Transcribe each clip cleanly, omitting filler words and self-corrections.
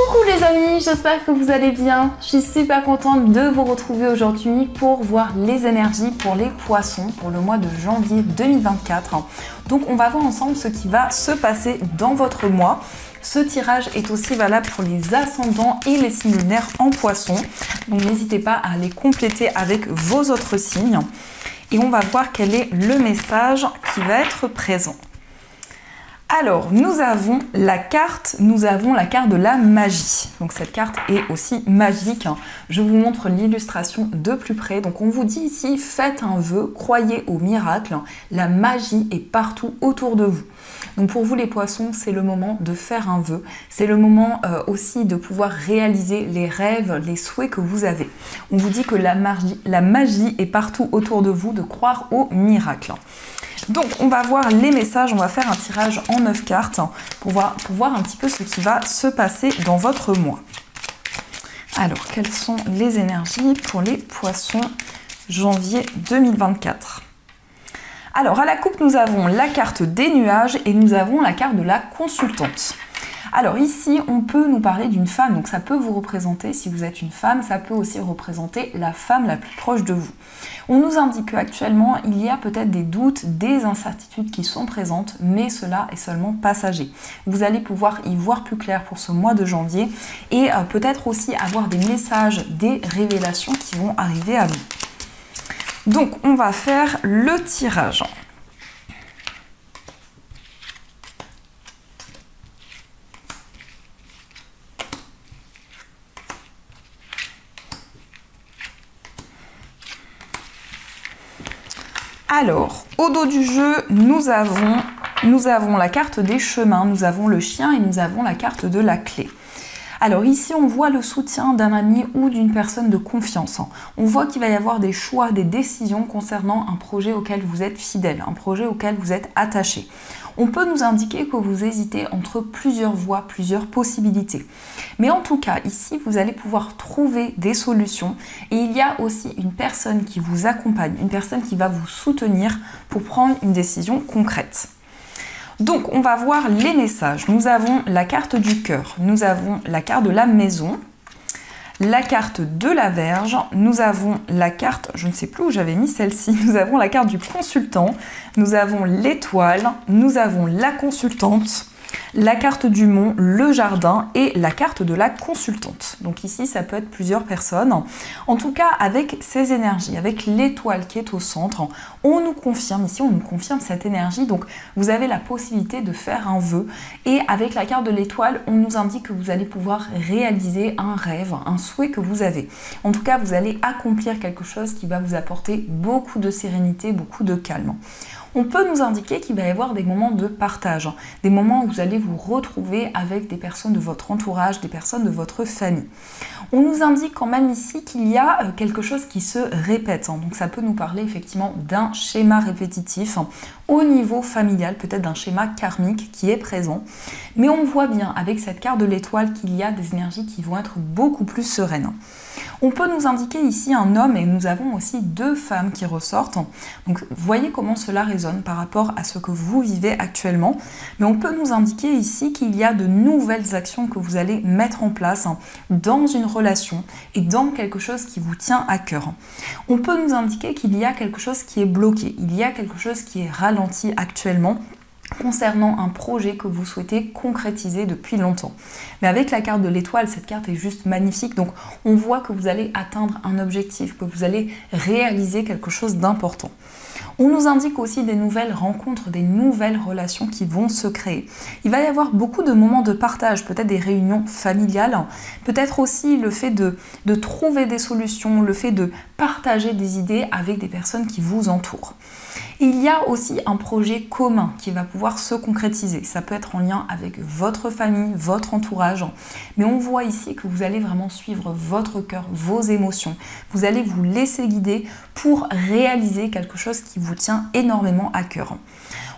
Coucou les amis, j'espère que vous allez bien. Je suis super contente de vous retrouver aujourd'hui pour voir les énergies pour les poissons pour le mois de janvier 2024. Donc on va voir ensemble ce qui va se passer dans votre mois. Ce tirage est aussi valable pour les ascendants et les signes lunaires en poisson. Donc n'hésitez pas à les compléter avec vos autres signes. Et on va voir quel est le message qui va être présent. Alors, nous avons la carte de la magie. Donc cette carte est aussi magique. Je vous montre l'illustration de plus près. Donc on vous dit ici, faites un vœu, croyez au miracle. La magie est partout autour de vous. Donc pour vous les poissons, c'est le moment de faire un vœu. C'est le moment aussi de pouvoir réaliser les rêves, les souhaits que vous avez. On vous dit que la magie est partout autour de vous, de croire au miracle. Donc on va voir les messages, on va faire un tirage en 9 cartes pour voir un petit peu ce qui va se passer dans votre mois. Alors, quelles sont les énergies pour les poissons janvier 2024 ? Alors, à la coupe, nous avons la carte des nuages et nous avons la carte de la consultante. Alors ici, on peut nous parler d'une femme, donc ça peut vous représenter, si vous êtes une femme, ça peut aussi représenter la femme la plus proche de vous. On nous indique qu'actuellement, il y a peut-être des doutes, des incertitudes qui sont présentes, mais cela est seulement passager. Vous allez pouvoir y voir plus clair pour ce mois de janvier et peut-être aussi avoir des messages, des révélations qui vont arriver à vous. Donc, on va faire le tirage. Alors, au dos du jeu, nous avons la carte des chemins, nous avons le chien et nous avons la carte de la clé. Alors ici, on voit le soutien d'un ami ou d'une personne de confiance. On voit qu'il va y avoir des choix, des décisions concernant un projet auquel vous êtes fidèle, un projet auquel vous êtes attaché. On peut nous indiquer que vous hésitez entre plusieurs voies, plusieurs possibilités. Mais en tout cas, ici, vous allez pouvoir trouver des solutions et il y a aussi une personne qui vous accompagne, une personne qui va vous soutenir pour prendre une décision concrète. Donc, on va voir les messages. Nous avons la carte du cœur, nous avons la carte de la maison, la carte de la Vierge, nous avons la carte, je ne sais plus où j'avais mis celle-ci, nous avons la carte du consultant, nous avons l'étoile, nous avons la consultante, la carte du mont, le jardin et la carte de la consultante. Donc ici, ça peut être plusieurs personnes. En tout cas, avec ces énergies, avec l'étoile qui est au centre, on nous confirme, ici, on nous confirme cette énergie. Donc, vous avez la possibilité de faire un vœu. Et avec la carte de l'étoile, on nous indique que vous allez pouvoir réaliser un rêve, un souhait que vous avez. En tout cas, vous allez accomplir quelque chose qui va vous apporter beaucoup de sérénité, beaucoup de calme. On peut nous indiquer qu'il va y avoir des moments de partage, des moments où vous allez vous retrouver avec des personnes de votre entourage, des personnes de votre famille. On nous indique quand même ici qu'il y a quelque chose qui se répète. Donc ça peut nous parler effectivement d'un schéma répétitif au niveau familial, peut-être d'un schéma karmique qui est présent. Mais on voit bien avec cette carte de l'étoile qu'il y a des énergies qui vont être beaucoup plus sereines. On peut nous indiquer ici un homme et nous avons aussi deux femmes qui ressortent. Donc voyez comment cela résonne par rapport à ce que vous vivez actuellement. Mais on peut nous indiquer ici qu'il y a de nouvelles actions que vous allez mettre en place dans une relation et dans quelque chose qui vous tient à cœur. On peut nous indiquer qu'il y a quelque chose qui est bloqué, il y a quelque chose qui est ralenti actuellement concernant un projet que vous souhaitez concrétiser depuis longtemps. Mais avec la carte de l'étoile, cette carte est juste magnifique, donc on voit que vous allez atteindre un objectif, que vous allez réaliser quelque chose d'important. On nous indique aussi des nouvelles rencontres, des nouvelles relations qui vont se créer. Il va y avoir beaucoup de moments de partage, peut-être des réunions familiales, peut-être aussi le fait de trouver des solutions, le fait de partager des idées avec des personnes qui vous entourent. Il y a aussi un projet commun qui va pouvoir se concrétiser. Ça peut être en lien avec votre famille, votre entourage. Mais on voit ici que vous allez vraiment suivre votre cœur, vos émotions. Vous allez vous laisser guider pour réaliser quelque chose qui vous tient énormément à cœur.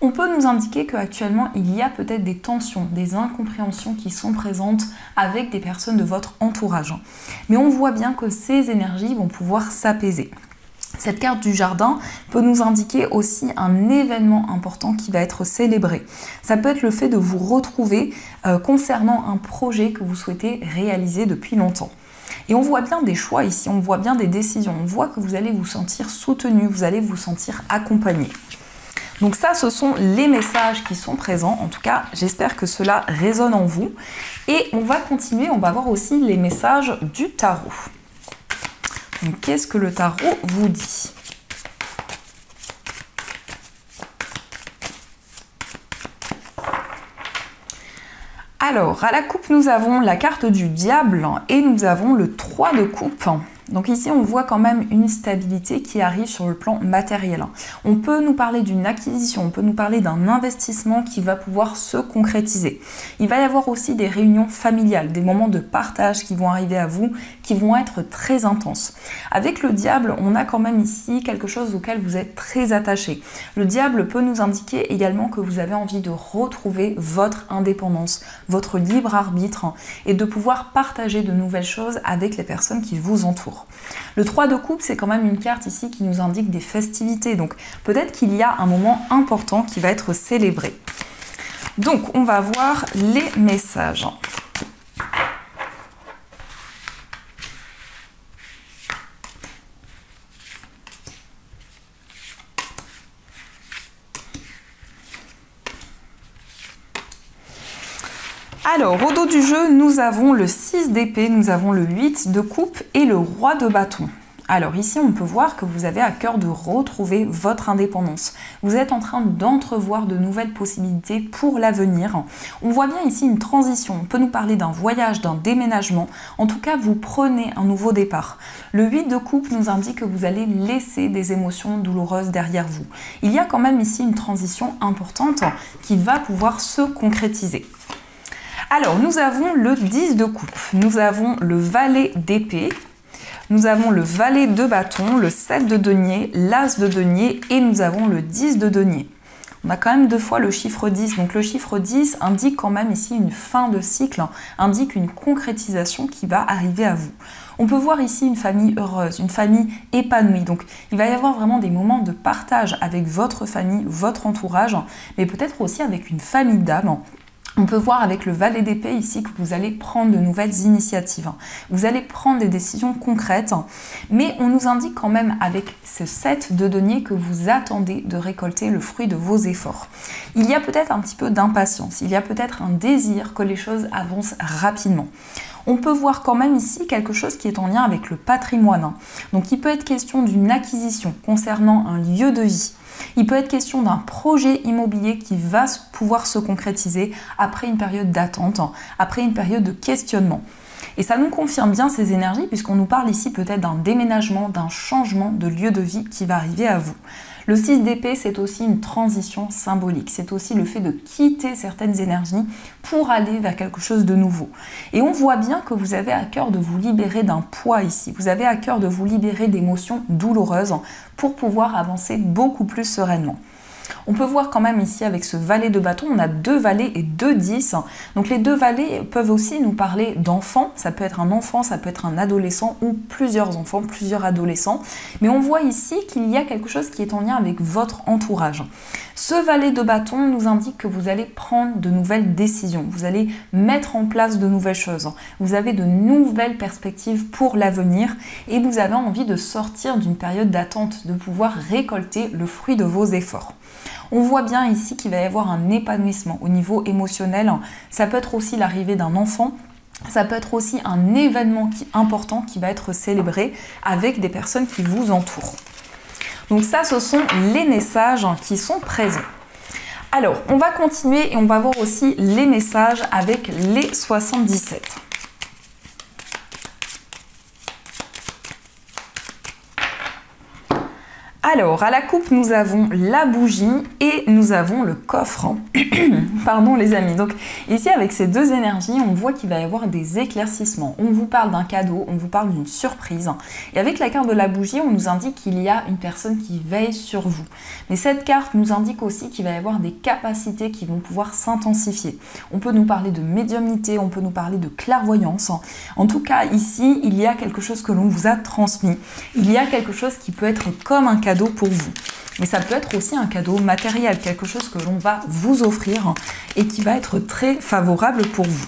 On peut nous indiquer qu'actuellement, il y a peut-être des tensions, des incompréhensions qui sont présentes avec des personnes de votre entourage. Mais on voit bien que ces énergies vont pouvoir s'apaiser. Cette carte du jardin peut nous indiquer aussi un événement important qui va être célébré. Ça peut être le fait de vous retrouver concernant un projet que vous souhaitez réaliser depuis longtemps. Et on voit bien des choix ici, on voit bien des décisions, on voit que vous allez vous sentir soutenu, vous allez vous sentir accompagné. Donc ça, ce sont les messages qui sont présents. En tout cas, j'espère que cela résonne en vous. Et on va continuer, on va voir aussi les messages du tarot. Donc, qu'est-ce que le tarot vous dit? Alors, à la coupe, nous avons la carte du diable et nous avons le 3 de coupe. Donc ici, on voit quand même une stabilité qui arrive sur le plan matériel. On peut nous parler d'une acquisition, on peut nous parler d'un investissement qui va pouvoir se concrétiser. Il va y avoir aussi des réunions familiales, des moments de partage qui vont arriver à vous, qui vont être très intenses. Avec le diable, on a quand même ici quelque chose auquel vous êtes très attaché. Le diable peut nous indiquer également que vous avez envie de retrouver votre indépendance, votre libre arbitre et de pouvoir partager de nouvelles choses avec les personnes qui vous entourent. Le 3 de coupe, c'est quand même une carte ici qui nous indique des festivités. Donc peut-être qu'il y a un moment important qui va être célébré. Donc on va voir les messages. Alors, au dos du jeu, nous avons le 6 d'épée, nous avons le 8 de coupe et le roi de bâton. Alors ici, on peut voir que vous avez à cœur de retrouver votre indépendance. Vous êtes en train d'entrevoir de nouvelles possibilités pour l'avenir. On voit bien ici une transition. On peut nous parler d'un voyage, d'un déménagement. En tout cas, vous prenez un nouveau départ. Le 8 de coupe nous indique que vous allez laisser des émotions douloureuses derrière vous. Il y a quand même ici une transition importante qui va pouvoir se concrétiser. Alors, nous avons le 10 de coupe, nous avons le valet d'épée, nous avons le valet de bâton, le 7 de denier, l'as de denier et nous avons le 10 de denier. On a quand même deux fois le chiffre 10, donc le chiffre 10 indique quand même ici une fin de cycle, indique une concrétisation qui va arriver à vous. On peut voir ici une famille heureuse, une famille épanouie, donc il va y avoir vraiment des moments de partage avec votre famille, votre entourage, mais peut-être aussi avec une famille d'âme. On peut voir avec le valet d'épée ici que vous allez prendre de nouvelles initiatives. Vous allez prendre des décisions concrètes, mais on nous indique quand même avec ce 7 de denier que vous attendez de récolter le fruit de vos efforts. Il y a peut-être un petit peu d'impatience, il y a peut-être un désir que les choses avancent rapidement. On peut voir quand même ici quelque chose qui est en lien avec le patrimoine. Donc il peut être question d'une acquisition concernant un lieu de vie. Il peut être question d'un projet immobilier qui va pouvoir se concrétiser après une période d'attente, après une période de questionnement. Et ça nous confirme bien ces énergies puisqu'on nous parle ici peut-être d'un déménagement, d'un changement de lieu de vie qui va arriver à vous. Le 6 d'épée, c'est aussi une transition symbolique. C'est aussi le fait de quitter certaines énergies pour aller vers quelque chose de nouveau. Et on voit bien que vous avez à cœur de vous libérer d'un poids ici. Vous avez à cœur de vous libérer d'émotions douloureuses pour pouvoir avancer beaucoup plus sereinement. On peut voir quand même ici avec ce valet de bâton, on a 2 valets et 2 10. Donc les 2 valets peuvent aussi nous parler d'enfants. Ça peut être un enfant, ça peut être un adolescent ou plusieurs enfants, plusieurs adolescents. Mais on voit ici qu'il y a quelque chose qui est en lien avec votre entourage. Ce valet de bâton nous indique que vous allez prendre de nouvelles décisions. Vous allez mettre en place de nouvelles choses. Vous avez de nouvelles perspectives pour l'avenir et vous avez envie de sortir d'une période d'attente, de pouvoir récolter le fruit de vos efforts. On voit bien ici qu'il va y avoir un épanouissement au niveau émotionnel. Ça peut être aussi l'arrivée d'un enfant. Ça peut être aussi un événement important qui va être célébré avec des personnes qui vous entourent. Donc ça, ce sont les messages qui sont présents. Alors, on va continuer et on va voir aussi les messages avec les 77. Alors, à la coupe, nous avons la bougie et nous avons le coffre. Pardon les amis. Donc ici, avec ces deux énergies, on voit qu'il va y avoir des éclaircissements. On vous parle d'un cadeau, on vous parle d'une surprise. Et avec la carte de la bougie, on nous indique qu'il y a une personne qui veille sur vous. Mais cette carte nous indique aussi qu'il va y avoir des capacités qui vont pouvoir s'intensifier. On peut nous parler de médiumnité, on peut nous parler de clairvoyance. En tout cas, ici, il y a quelque chose que l'on vous a transmis. Il y a quelque chose qui peut être comme un cadeau pour vous. Mais ça peut être aussi un cadeau matériel, quelque chose que l'on va vous offrir et qui va être très favorable pour vous.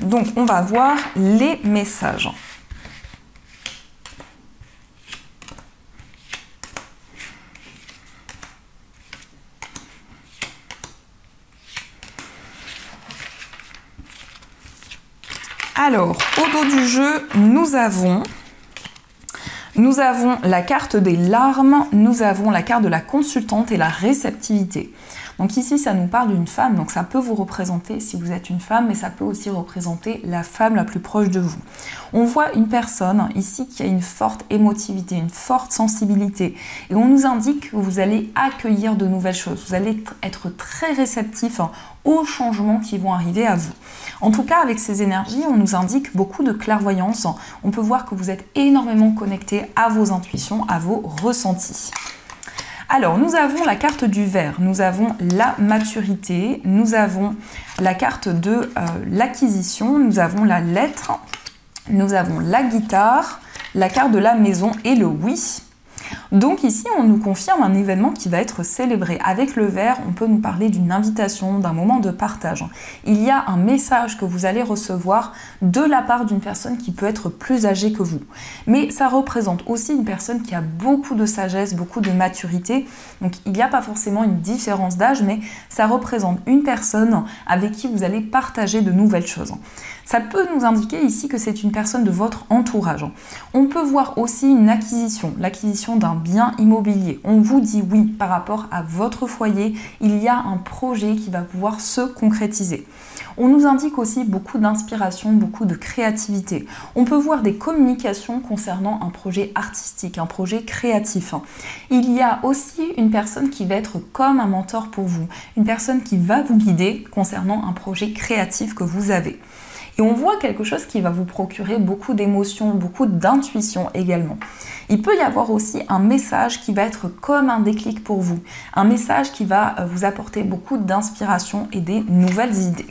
Donc, on va voir les messages. Alors, au dos du jeu, nous avons la carte des larmes, nous avons la carte de la consultante et la réceptivité. Donc ici, ça nous parle d'une femme, donc ça peut vous représenter si vous êtes une femme, mais ça peut aussi représenter la femme la plus proche de vous. On voit une personne ici qui a une forte émotivité, une forte sensibilité, et on nous indique que vous allez accueillir de nouvelles choses, vous allez être très réceptif aux changements qui vont arriver à vous. En tout cas, avec ces énergies, on nous indique beaucoup de clairvoyance. On peut voir que vous êtes énormément connecté à vos intuitions, à vos ressentis. Alors, nous avons la carte du verre, nous avons la maturité, nous avons la carte de l'acquisition, nous avons la lettre, nous avons la guitare, la carte de la maison et le oui. Donc ici, on nous confirme un événement qui va être célébré. Avec le verre, on peut nous parler d'une invitation, d'un moment de partage. Il y a un message que vous allez recevoir de la part d'une personne qui peut être plus âgée que vous. Mais ça représente aussi une personne qui a beaucoup de sagesse, beaucoup de maturité. Donc il n'y a pas forcément une différence d'âge, mais ça représente une personne avec qui vous allez partager de nouvelles choses. Ça peut nous indiquer ici que c'est une personne de votre entourage. On peut voir aussi une acquisition, l'acquisition d'un bien immobilier. On vous dit oui par rapport à votre foyer, il y a un projet qui va pouvoir se concrétiser. On nous indique aussi beaucoup d'inspiration, beaucoup de créativité. On peut voir des communications concernant un projet artistique, un projet créatif. Il y a aussi une personne qui va être comme un mentor pour vous, une personne qui va vous guider concernant un projet créatif que vous avez. Et on voit quelque chose qui va vous procurer beaucoup d'émotions, beaucoup d'intuition également. Il peut y avoir aussi un message qui va être comme un déclic pour vous. Un message qui va vous apporter beaucoup d'inspiration et des nouvelles idées.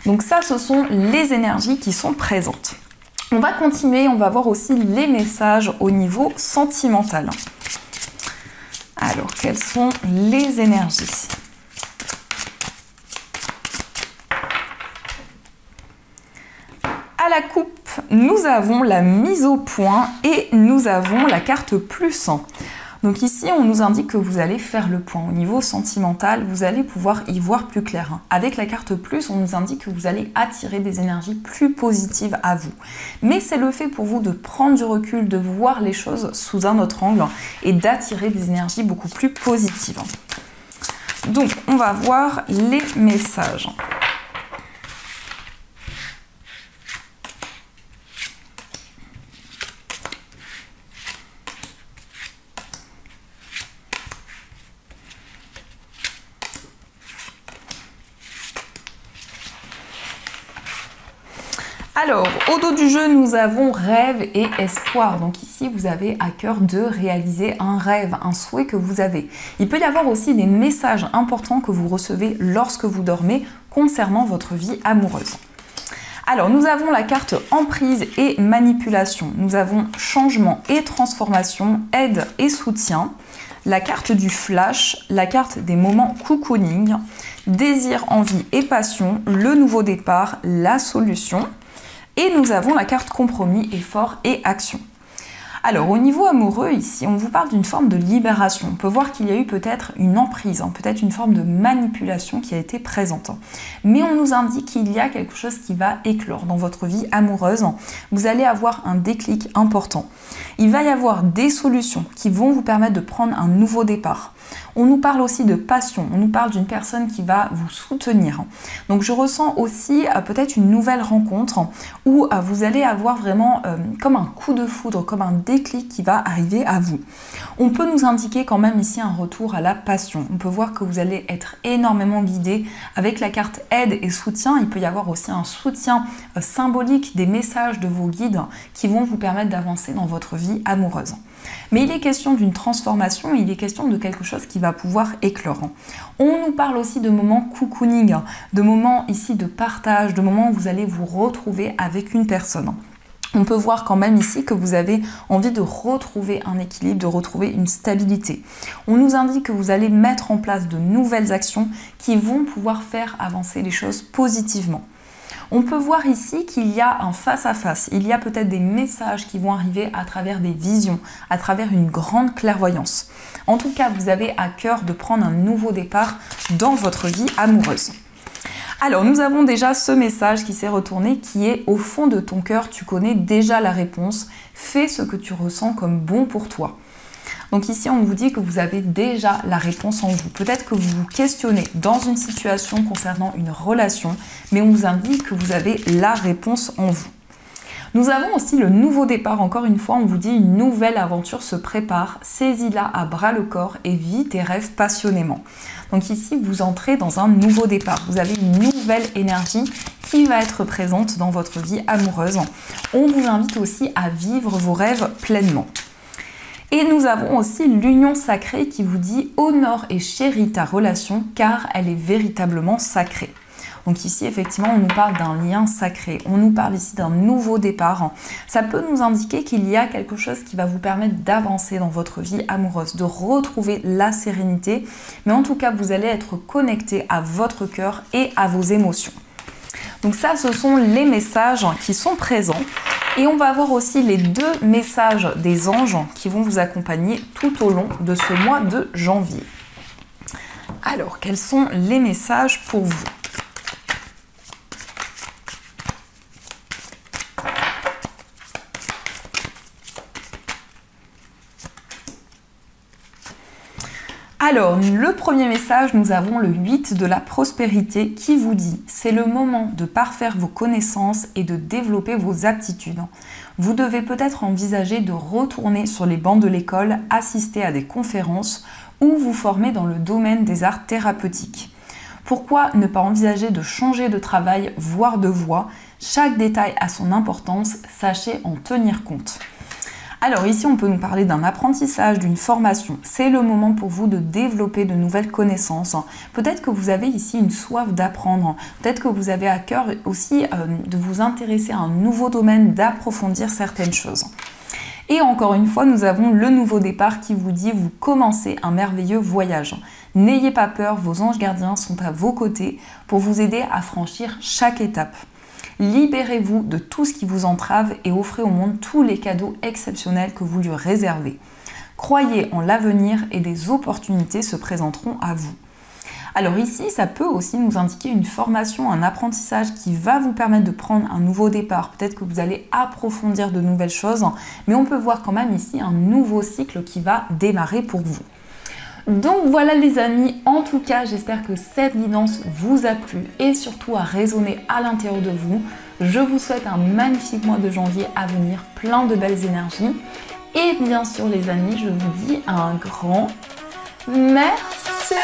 Donc ça, ce sont les énergies qui sont présentes. On va continuer, on va voir aussi les messages au niveau sentimental. Alors, quelles sont les énergies ? À la coupe, nous avons la mise au point et nous avons la carte plus. Donc ici, on nous indique que vous allez faire le point. Au niveau sentimental, vous allez pouvoir y voir plus clair. Avec la carte plus, on nous indique que vous allez attirer des énergies plus positives à vous. Mais c'est le fait pour vous de prendre du recul, de voir les choses sous un autre angle et d'attirer des énergies beaucoup plus positives. Donc, on va voir les messages. Alors, au dos du jeu, nous avons rêve et espoir. Donc ici, vous avez à cœur de réaliser un rêve, un souhait que vous avez. Il peut y avoir aussi des messages importants que vous recevez lorsque vous dormez concernant votre vie amoureuse. Alors, nous avons la carte emprise et manipulation. Nous avons changement et transformation, aide et soutien. La carte du flash, la carte des moments cocooning, désir, envie et passion, le nouveau départ, la solution. Et nous avons la carte compromis, effort et action. Alors au niveau amoureux ici, on vous parle d'une forme de libération. On peut voir qu'il y a eu peut-être une emprise, peut-être une forme de manipulation qui a été présente. Mais on nous indique qu'il y a quelque chose qui va éclore dans votre vie amoureuse. Vous allez avoir un déclic important. Il va y avoir des solutions qui vont vous permettre de prendre un nouveau départ. On nous parle aussi de passion, on nous parle d'une personne qui va vous soutenir. Donc je ressens aussi peut-être une nouvelle rencontre où vous allez avoir vraiment comme un coup de foudre, comme un déclic qui va arriver à vous. On peut nous indiquer quand même ici un retour à la passion. On peut voir que vous allez être énormément guidé. Avec la carte aide et soutien, il peut y avoir aussi un soutien symbolique des messages de vos guides qui vont vous permettre d'avancer dans votre vie amoureuse. Mais il est question d'une transformation, il est question de quelque chose qui va pouvoir éclore. On nous parle aussi de moments cocooning, de moments ici de partage, de moments où vous allez vous retrouver avec une personne. On peut voir quand même ici que vous avez envie de retrouver un équilibre, de retrouver une stabilité. On nous indique que vous allez mettre en place de nouvelles actions qui vont pouvoir faire avancer les choses positivement. On peut voir ici qu'il y a un face-à-face, il y a peut-être des messages qui vont arriver à travers des visions, à travers une grande clairvoyance. En tout cas, vous avez à cœur de prendre un nouveau départ dans votre vie amoureuse. Alors, nous avons déjà ce message qui s'est retourné qui est au fond de ton cœur, tu connais déjà la réponse, fais ce que tu ressens comme bon pour toi. Donc ici, on vous dit que vous avez déjà la réponse en vous. Peut-être que vous vous questionnez dans une situation concernant une relation, mais on vous indique que vous avez la réponse en vous. Nous avons aussi le nouveau départ. Encore une fois, on vous dit une nouvelle aventure se prépare. Saisis-la à bras le corps et vis tes rêves passionnément. Donc ici, vous entrez dans un nouveau départ. Vous avez une nouvelle énergie qui va être présente dans votre vie amoureuse. On vous invite aussi à vivre vos rêves pleinement. Et nous avons aussi l'union sacrée qui vous dit « Honore et chéris ta relation car elle est véritablement sacrée ». Donc ici, effectivement, on nous parle d'un lien sacré. On nous parle ici d'un nouveau départ. Ça peut nous indiquer qu'il y a quelque chose qui va vous permettre d'avancer dans votre vie amoureuse, de retrouver la sérénité. Mais en tout cas, vous allez être connecté à votre cœur et à vos émotions. Donc ça, ce sont les messages qui sont présents. Et on va avoir aussi les deux messages des anges qui vont vous accompagner tout au long de ce mois de janvier. Alors, quels sont les messages pour vous ? Alors, le premier message, nous avons le 8 de la prospérité qui vous dit « C'est le moment de parfaire vos connaissances et de développer vos aptitudes. Vous devez peut-être envisager de retourner sur les bancs de l'école, assister à des conférences ou vous former dans le domaine des arts thérapeutiques. Pourquoi ne pas envisager de changer de travail, voire de voie? Chaque détail a son importance, sachez en tenir compte. » Alors ici, on peut nous parler d'un apprentissage, d'une formation. C'est le moment pour vous de développer de nouvelles connaissances. Peut-être que vous avez ici une soif d'apprendre. Peut-être que vous avez à cœur aussi de vous intéresser à un nouveau domaine, d'approfondir certaines choses. Et encore une fois, nous avons le nouveau départ qui vous dit « Vous commencez un merveilleux voyage. N'ayez pas peur, vos anges gardiens sont à vos côtés pour vous aider à franchir chaque étape. » Libérez-vous de tout ce qui vous entrave et offrez au monde tous les cadeaux exceptionnels que vous lui réservez. Croyez en l'avenir et des opportunités se présenteront à vous. Alors ici, ça peut aussi nous indiquer une formation, un apprentissage qui va vous permettre de prendre un nouveau départ. Peut-être que vous allez approfondir de nouvelles choses, mais on peut voir quand même ici un nouveau cycle qui va démarrer pour vous. Donc voilà les amis, en tout cas j'espère que cette guidance vous a plu et surtout a résonné à l'intérieur de vous. Je vous souhaite un magnifique mois de janvier à venir, plein de belles énergies. Et bien sûr les amis, je vous dis un grand merci.